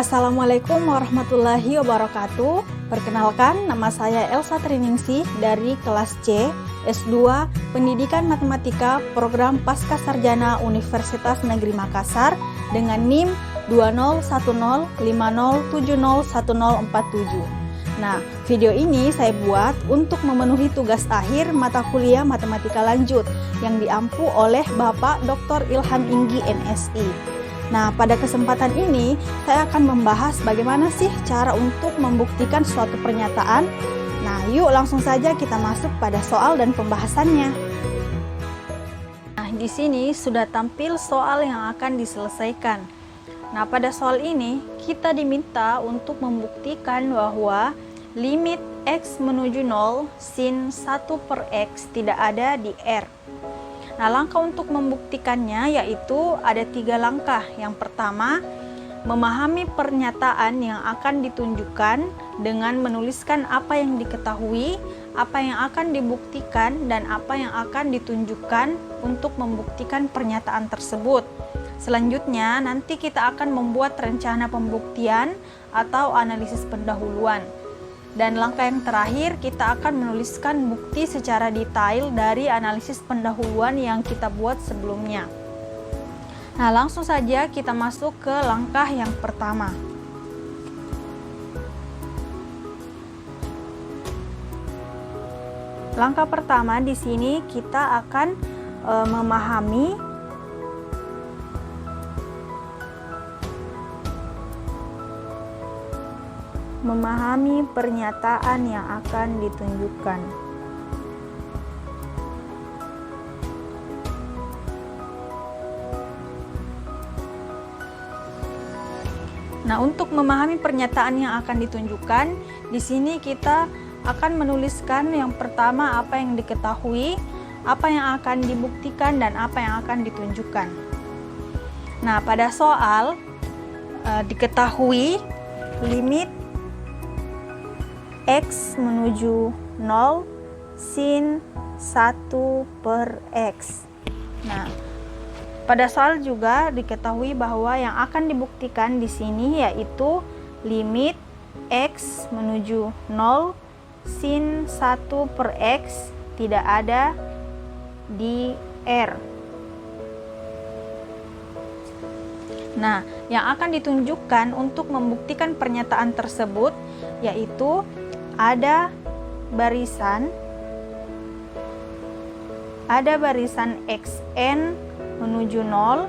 Assalamualaikum warahmatullahi wabarakatuh. Perkenalkan, nama saya Elsa Triningsih dari kelas C, S2, Pendidikan Matematika, Program Pascasarjana Universitas Negeri Makassar dengan NIM 201050701047. Nah, video ini saya buat untuk memenuhi tugas akhir mata kuliah Matematika Lanjut yang diampu oleh Bapak Dr. Ilham Inggi, MSI. Nah, pada kesempatan ini saya akan membahas bagaimana sih cara untuk membuktikan suatu pernyataan. Nah, yuk langsung saja kita masuk pada soal dan pembahasannya. Nah, di sini sudah tampil soal yang akan diselesaikan. Nah, pada soal ini kita diminta untuk membuktikan bahwa limit X menuju 0 sin 1/X tidak ada di R. Nah, langkah untuk membuktikannya yaitu ada 3 langkah. Yang pertama, memahami pernyataan yang akan ditunjukkan dengan menuliskan apa yang diketahui, apa yang akan dibuktikan, dan apa yang akan ditunjukkan untuk membuktikan pernyataan tersebut. Selanjutnya, nanti kita akan membuat rencana pembuktian atau analisis pendahuluan. Dan langkah yang terakhir, kita akan menuliskan bukti secara detail dari analisis pendahuluan yang kita buat sebelumnya. Nah, langsung saja kita masuk ke langkah yang pertama. Langkah pertama di sini kita akan memahami pernyataan yang akan ditunjukkan. Nah, untuk memahami pernyataan yang akan ditunjukkan, di sini kita akan menuliskan yang pertama apa yang diketahui, apa yang akan dibuktikan, dan apa yang akan ditunjukkan. Nah, pada soal diketahui limit X menuju 0 sin 1/X. Nah, pada soal juga diketahui bahwa yang akan dibuktikan di sini yaitu limit X menuju 0 sin 1/X tidak ada di R. Nah, yang akan ditunjukkan untuk membuktikan pernyataan tersebut yaitu ada barisan XN menuju 0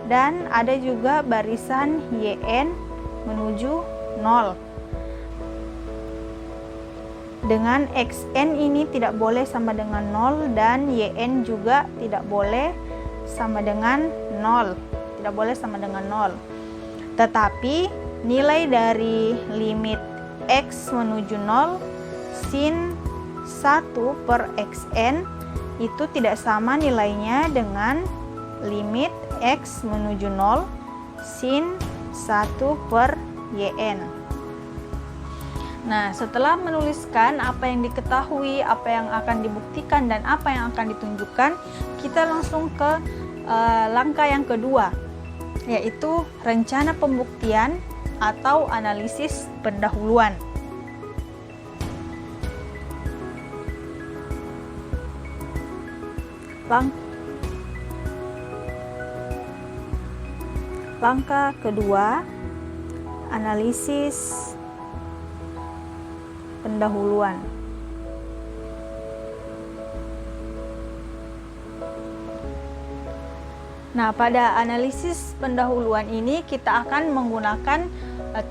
dan ada juga barisan YN menuju 0. Dengan XN ini tidak boleh sama dengan 0 dan YN juga tidak boleh sama dengan 0. Tidak boleh sama dengan 0. Tetapi nilai dari limit X menuju 0 sin 1/Xn itu tidak sama nilainya dengan limit X menuju 0 sin 1/Yn. Nah, setelah menuliskan apa yang diketahui, apa yang akan dibuktikan, dan apa yang akan ditunjukkan, kita langsung ke langkah yang kedua, yaitu rencana pembuktian atau analisis pendahuluan. Langkah kedua, analisis pendahuluan. Nah, pada analisis pendahuluan ini kita akan menggunakan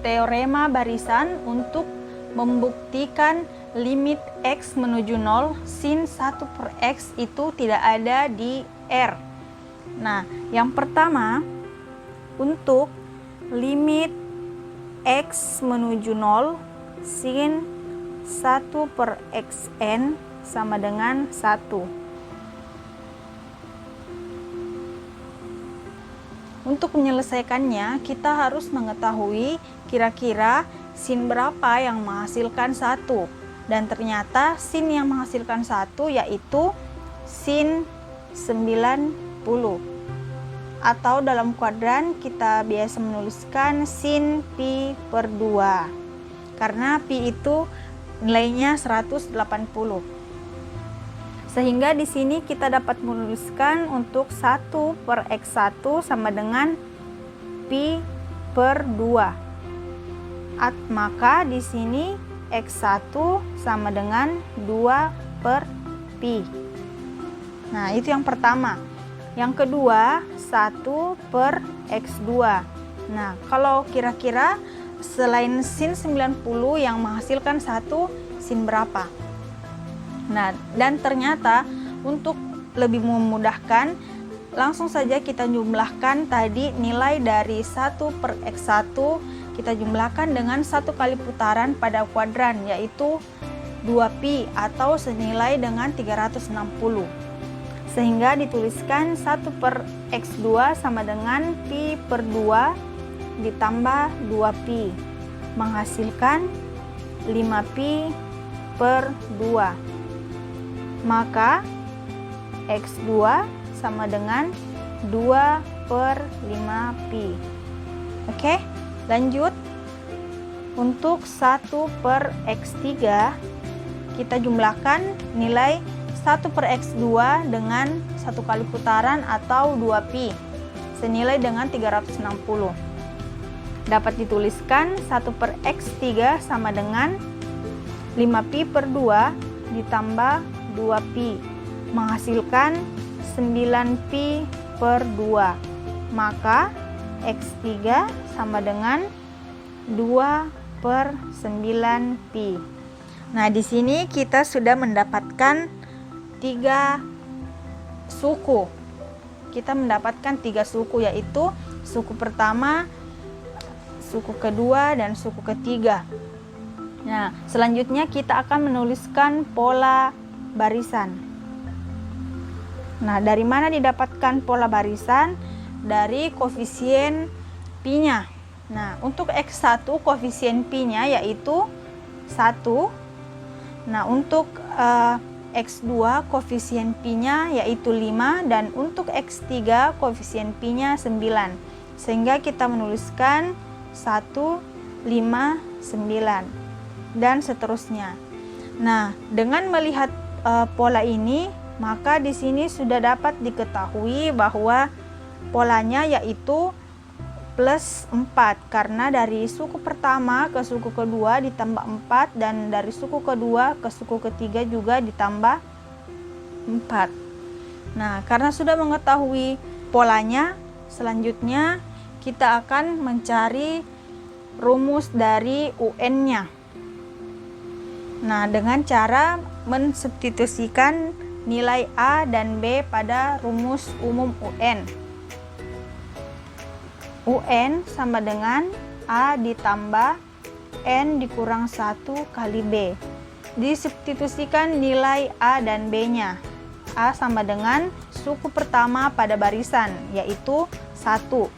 teorema barisan untuk membuktikan limit X menuju 0 sin 1/X itu tidak ada di R. Nah, yang pertama, untuk limit X menuju 0 sin 1/Xn sama dengan 1. Untuk menyelesaikannya, kita harus mengetahui kira-kira sin berapa yang menghasilkan 1. Dan ternyata sin yang menghasilkan 1 yaitu sin 90. atau dalam kuadran kita biasa menuliskan sin pi per 2 karena pi itu nilainya 180. Sehingga di sini kita dapat menuliskan untuk 1 per x1 sama dengan pi per 2. Maka di sini x1 sama dengan 2 per pi. Nah, itu yang pertama. Yang kedua, 1 per x2. Nah, kalau kira-kira selain sin 90 yang menghasilkan 1 sin berapa? Nah, dan ternyata untuk lebih memudahkan, langsung saja kita jumlahkan tadi nilai dari 1 per x1 kita jumlahkan dengan 1 kali putaran pada kuadran, yaitu 2pi atau senilai dengan 360. Sehingga dituliskan 1 per x2 sama dengan pi per 2 ditambah 2pi, menghasilkan 5pi per 2. Maka x2 sama dengan 2 per 5pi. Oke, lanjut. Untuk 1 per x3 kita jumlahkan nilai 1 per x2 dengan 1 kali putaran atau 2pi senilai dengan 360. Dapat dituliskan 1 per x3 sama dengan 5pi per 2 ditambah 2pi, menghasilkan 9pi per 2. Maka x3 sama dengan 2 per 9pi. Nah, di sini kita sudah mendapatkan 3 suku. Kita mendapatkan 3 suku, yaitu suku pertama, suku kedua, dan suku ketiga. Nah, selanjutnya kita akan menuliskan pola barisan. Nah, dari mana didapatkan pola barisan? Dari koefisien pi-nya. Nah, untuk x1 koefisien pi-nya yaitu 1. Nah, untuk x2 koefisien pi-nya yaitu 5, dan untuk x3 koefisien pi-nya 9. Sehingga kita menuliskan 1, 5, 9 dan seterusnya. Nah, dengan melihat pola ini, maka di sini sudah dapat diketahui bahwa polanya yaitu plus 4, karena dari suku pertama ke suku kedua ditambah 4, dan dari suku kedua ke suku ketiga juga ditambah 4. Nah, karena sudah mengetahui polanya, selanjutnya kita akan mencari rumus dari UN-nya. Nah, dengan cara mensubstitusikan nilai A dan B pada rumus umum UN. UN sama dengan A ditambah N dikurang 1 kali B. Disubstitusikan nilai A dan B-nya. A sama dengan suku pertama pada barisan, yaitu 1.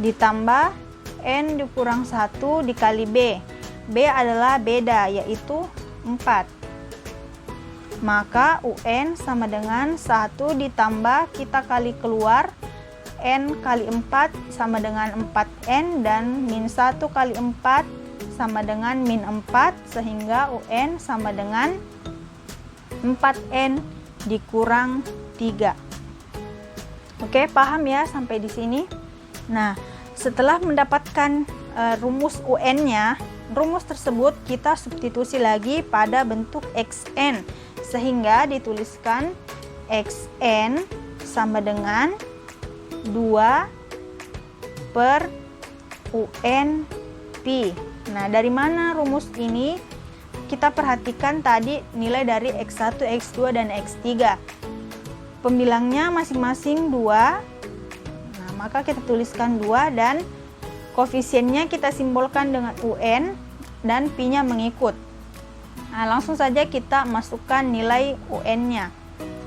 Ditambah N dikurang 1 dikali B. B adalah beda, yaitu 4. Maka UN sama dengan 1 ditambah kita kali keluar N kali 4 sama dengan 4N, dan min 1 kali 4 sama dengan min 4, sehingga UN sama dengan 4N dikurang 3. Oke, paham ya sampai di sini? Nah, setelah mendapatkan rumus UN-nya, rumus tersebut kita substitusi lagi pada bentuk XN, sehingga dituliskan XN sama dengan 2 per UN pi. Nah, dari mana rumus ini? Kita perhatikan tadi nilai dari X1, X2, dan X3. Pembilangnya masing-masing 2. Nah, maka kita tuliskan 2, dan koefisiennya kita simbolkan dengan UN, dan pi-nya mengikut. Nah, langsung saja kita masukkan nilai UN-nya.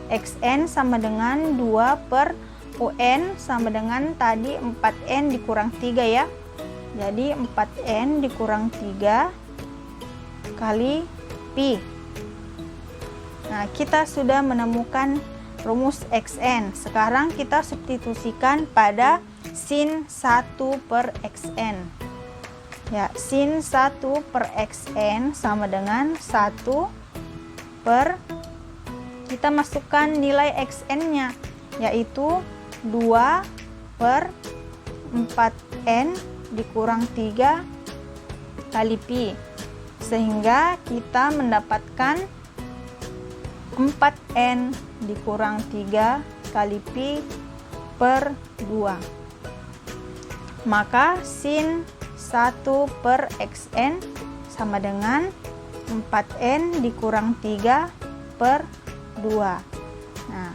XN sama dengan 2 per UN sama dengan tadi 4N dikurang 3 ya. Jadi 4N dikurang 3 kali pi. Nah, kita sudah menemukan rumus xn. Sekarang kita substitusikan pada sin 1 per xn. Ya, sin 1 per xn sama dengan 1 per, kita masukkan nilai xn-nya, yaitu 2 per 4n dikurang 3 kali pi. Sehingga kita mendapatkan 4n dikurang 3 kali pi per 2. Maka sin 1 per xn sama dengan 4n dikurang 3 per 2. Nah,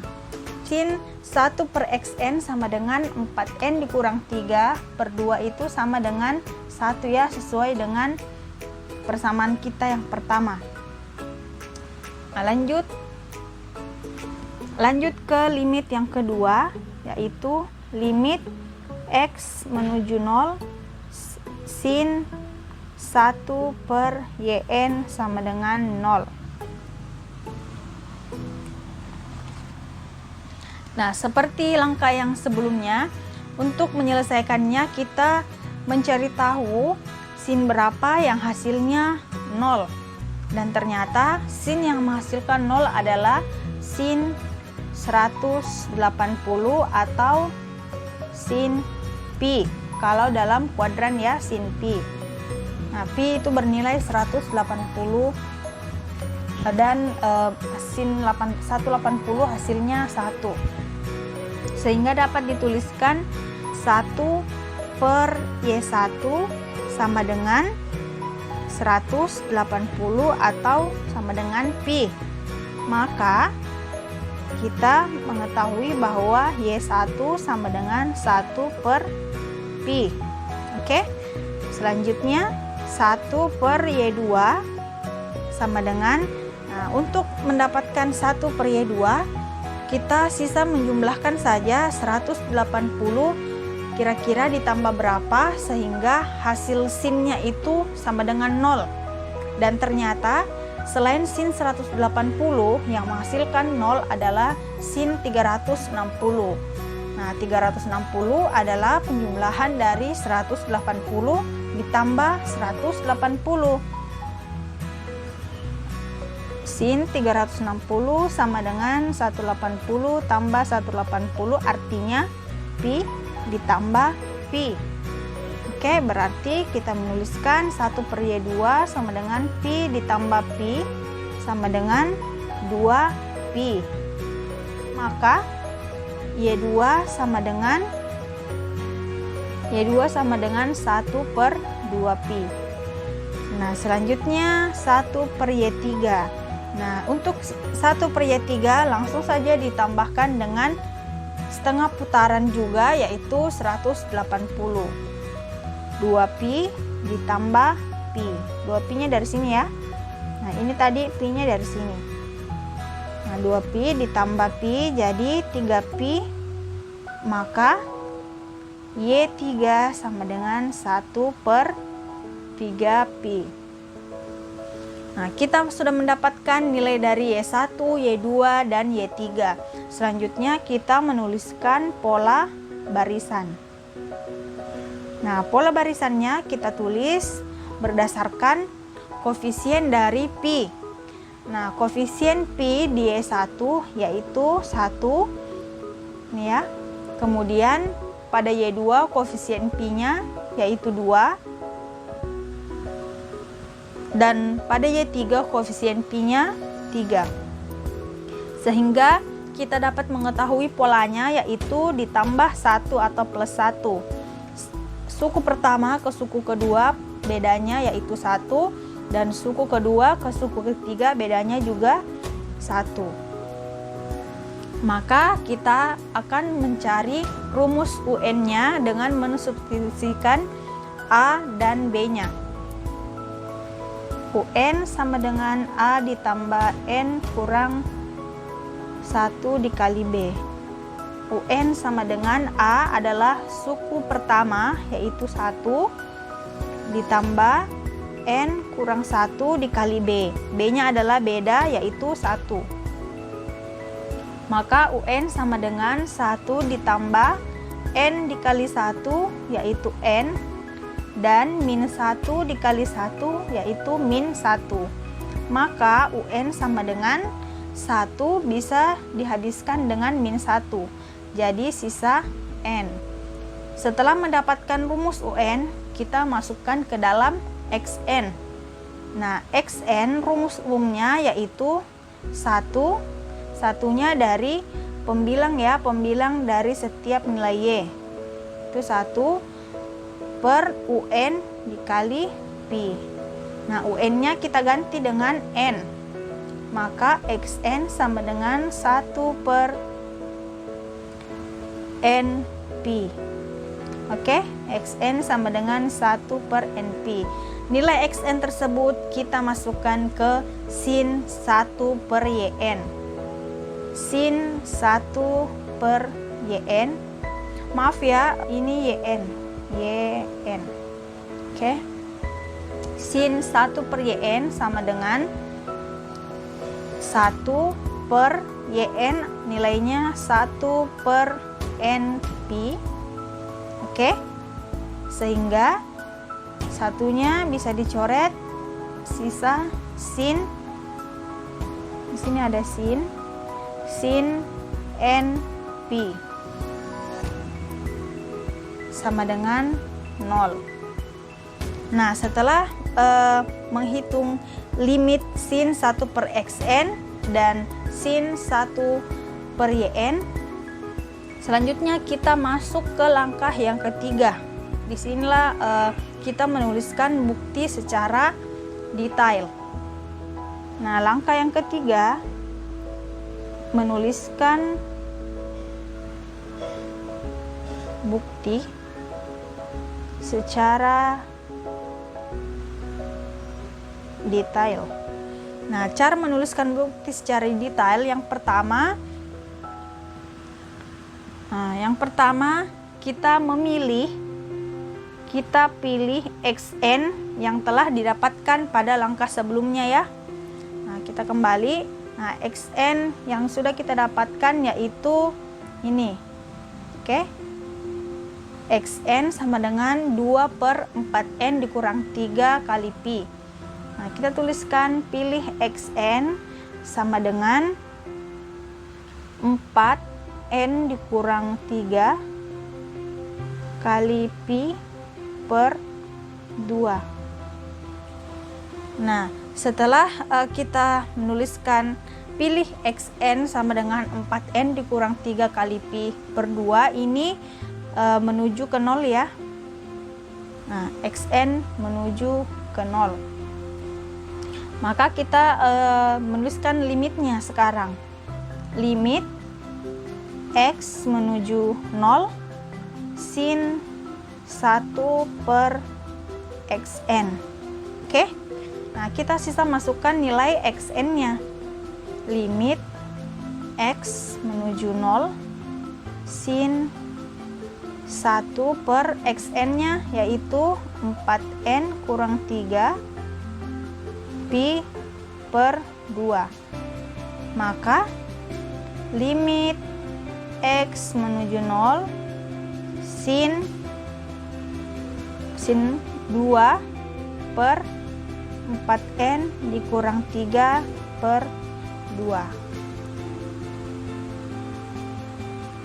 sin 1 per xn sama dengan 4n dikurang 3 per 2 itu sama dengan 1 ya, sesuai dengan persamaan kita yang pertama. Nah, lanjut ke limit yang kedua, yaitu limit x menuju 0 sin 1 per yn sama dengan 0. Nah, seperti langkah yang sebelumnya, untuk menyelesaikannya kita mencari tahu sin berapa yang hasilnya 0. Dan ternyata sin yang menghasilkan 0 adalah sin 180 atau sin pi. Kalau dalam kuadran ya, sin pi. Nah, pi itu bernilai 180 dan sin 180 hasilnya 1. Sehingga dapat dituliskan 1 per y1 sama dengan 180 atau sama dengan pi. Maka kita mengetahui bahwa y1 sama dengan 1 per pi. Oke. Selanjutnya 1 per y2 sama dengan, nah, untuk mendapatkan 1 per y2 kita sisa menjumlahkan saja 180 kira-kira ditambah berapa sehingga hasil sinnya itu sama dengan 0. Dan ternyata selain sin 180 yang menghasilkan 0 adalah sin 360. Nah, 360 adalah penjumlahan dari 180 ditambah 180. Sin 360 sama dengan 180 tambah 180, artinya pi ditambah pi. Oke, berarti kita menuliskan 1 per y2 sama dengan pi ditambah pi sama dengan 2 pi. Maka y2 sama dengan 1 per 2 pi. Nah, selanjutnya 1 per y3. Nah, untuk 1 per y3 langsung saja ditambahkan dengan setengah putaran juga, yaitu 180. 2pi ditambah pi. 2pi nya dari sini ya. Nah, ini tadi pi nya dari sini. Nah, 2pi ditambah pi jadi 3pi. Maka y3 sama dengan 1 per 3pi. Nah, kita sudah mendapatkan nilai dari y1, y2, dan y3. Selanjutnya kita menuliskan pola barisan. Nah, pola barisannya kita tulis berdasarkan koefisien dari pi. Nah, koefisien pi di y1 yaitu 1. Ini ya. Kemudian pada y2 koefisien pi-nya yaitu 2. Dan pada y3 koefisien pi-nya 3. Sehingga kita dapat mengetahui polanya yaitu ditambah 1 atau plus 1. Suku pertama ke suku kedua bedanya yaitu 1, dan suku kedua ke suku ketiga bedanya juga 1. Maka kita akan mencari rumus UN-nya dengan mensubstitusikan A dan B-nya. UN sama dengan A ditambah N kurang 1 dikali B. UN sama dengan A adalah suku pertama yaitu 1 ditambah N kurang 1 dikali B. B nya adalah beda yaitu 1. Maka UN sama dengan 1 ditambah N dikali 1 yaitu N, dan min 1 dikali 1 yaitu min 1. Maka UN sama dengan 1 bisa dihabiskan dengan min 1. Jadi sisa N. Setelah mendapatkan rumus UN, kita masukkan ke dalam XN. Nah, XN rumus umumnya yaitu 1, satunya dari pembilang ya, pembilang dari setiap nilai Y. Itu 1 per UN dikali Pi. Nah, UN-nya kita ganti dengan N. Maka XN sama dengan 1 per NP. Oke, XN sama dengan 1 per NP. Nilai XN tersebut kita masukkan ke sin 1 per YN. Sin 1 per YN. Maaf ya, ini YN. YN. Oke. Sin 1 per YN sama dengan 1 per YN, nilainya 1 per NP. Oke. Sehingga satunya bisa dicoret, sisa sin. Di sini ada sin NP sama dengan 0. Nah, setelah menghitung limit sin 1 per XN dan sin 1 per YN, selanjutnya kita masuk ke langkah yang ketiga. Disinilah kita menuliskan bukti secara detail. Nah, langkah yang ketiga menuliskan bukti secara detail. Nah, cara menuliskan bukti secara detail yang pertama, kita pilih XN yang telah didapatkan pada langkah sebelumnya ya. Nah, kita kembali. Nah, XN yang sudah kita dapatkan yaitu ini. Oke. XN sama dengan 2 per 4N dikurang 3 kali Pi. Nah, kita tuliskan pilih XN sama dengan 4N dikurang 3 kali Pi per 2. Nah, setelah kita menuliskan pilih XN sama dengan 4N dikurang 3 kali Pi per 2, ini menuju ke 0 ya. Nah, XN menuju ke 0. Maka kita menuliskan limitnya sekarang. Limit X menuju 0 sin 1 per XN. Oke. Nah, kita sisa masukkan nilai XN-nya. Limit X menuju 0 sin 1 per XN-nya yaitu 4N kurang 3 Pi per 2. Maka limit X menuju 0 sin 2 per 4N dikurang 3 per 2.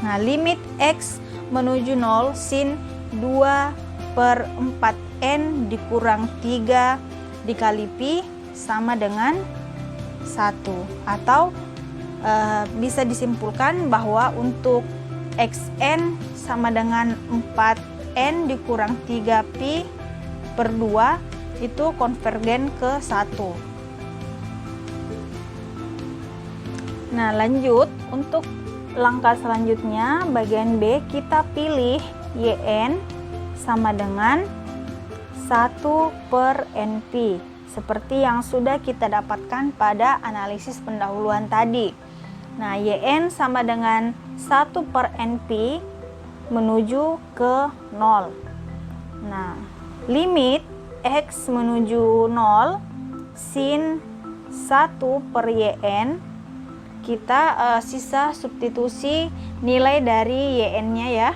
Nah, limit X menuju 0 sin 2 per 4N dikurang 3 dikali Pi sama dengan 1. Atau bisa disimpulkan bahwa untuk XN sama dengan 4N dikurang 3 Pi per 2 itu konvergen ke 1. Nah, lanjut untuk langkah selanjutnya, bagian B, kita pilih YN sama dengan 1 per NP seperti yang sudah kita dapatkan pada analisis pendahuluan tadi. Nah, YN sama dengan 1 per NP menuju ke 0. Nah, limit X menuju 0 sin 1 per YN kita sisa substitusi nilai dari YN-nya ya,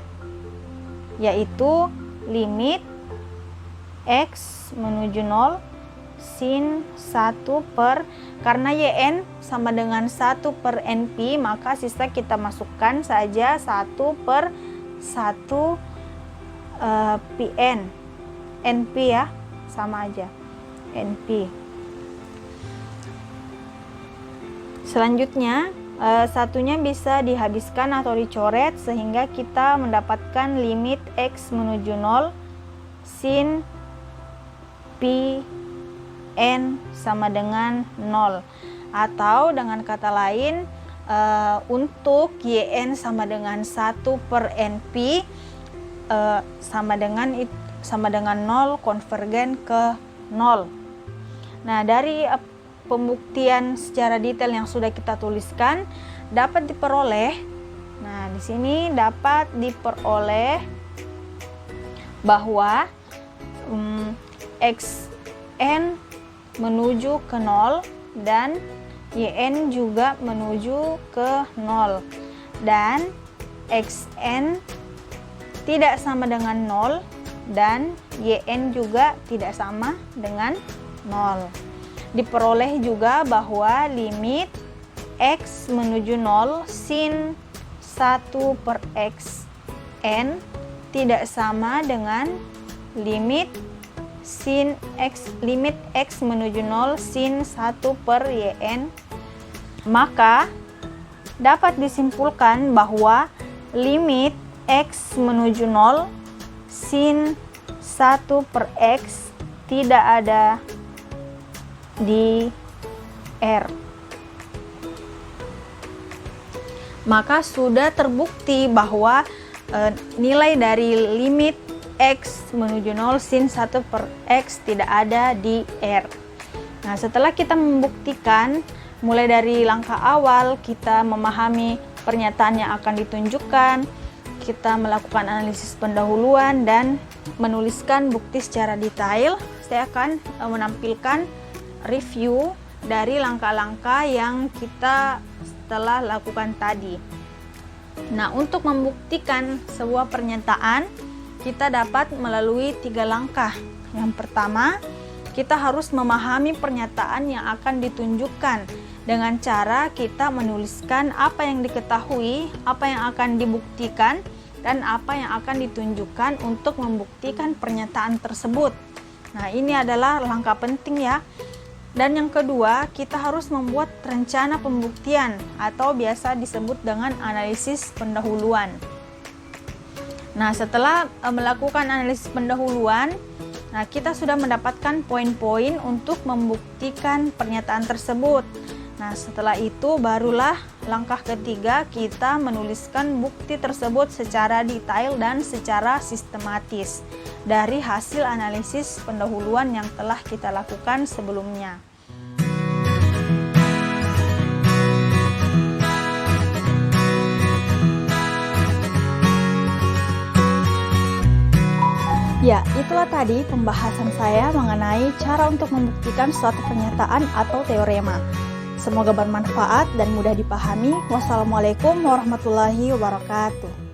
yaitu limit X menuju 0 sin 1 per, karena YN sama dengan 1 per NP, maka sisa kita masukkan saja 1 per 1 PN. NP ya, sama aja, NP. Selanjutnya satunya bisa dihabiskan atau dicoret sehingga kita mendapatkan limit X menuju 0 sin P N sama dengan 0, atau dengan kata lain untuk YN sama dengan 1 per NP sama dengan 0 konvergen ke 0. Nah, dari pembuktian secara detail yang sudah kita tuliskan dapat diperoleh, nah di sini dapat diperoleh bahwa XN menuju ke 0 dan YN juga menuju ke 0, dan XN tidak sama dengan 0 dan YN juga tidak sama dengan 0. Diperoleh juga bahwa limit X menuju 0 sin 1 per XN tidak sama dengan limit X menuju 0 sin 1 per YN. Maka dapat disimpulkan bahwa limit X menuju 0 sin 1 per X tidak ada di R. Maka sudah terbukti bahwa nilai dari limit X menuju 0 sin 1 per X tidak ada di R. Nah, setelah kita membuktikan, mulai dari langkah awal kita memahami pernyataan yang akan ditunjukkan, kita melakukan analisis pendahuluan dan menuliskan bukti secara detail, saya akan menampilkan review dari langkah-langkah yang kita telah lakukan tadi. Nah, untuk membuktikan sebuah pernyataan kita dapat melalui 3 langkah. Yang pertama, kita harus memahami pernyataan yang akan ditunjukkan dengan cara kita menuliskan apa yang diketahui, apa yang akan dibuktikan, dan apa yang akan ditunjukkan untuk membuktikan pernyataan tersebut. Nah, ini adalah langkah penting ya. Dan yang kedua, kita harus membuat rencana pembuktian atau biasa disebut dengan analisis pendahuluan. Nah, setelah melakukan analisis pendahuluan, nah kita sudah mendapatkan poin-poin untuk membuktikan pernyataan tersebut. Nah, setelah itu barulah langkah ketiga kita menuliskan bukti tersebut secara detail dan secara sistematis dari hasil analisis pendahuluan yang telah kita lakukan sebelumnya. Ya, itulah tadi pembahasan saya mengenai cara untuk membuktikan suatu pernyataan atau teorema. Semoga bermanfaat dan mudah dipahami. Wassalamualaikum warahmatullahi wabarakatuh.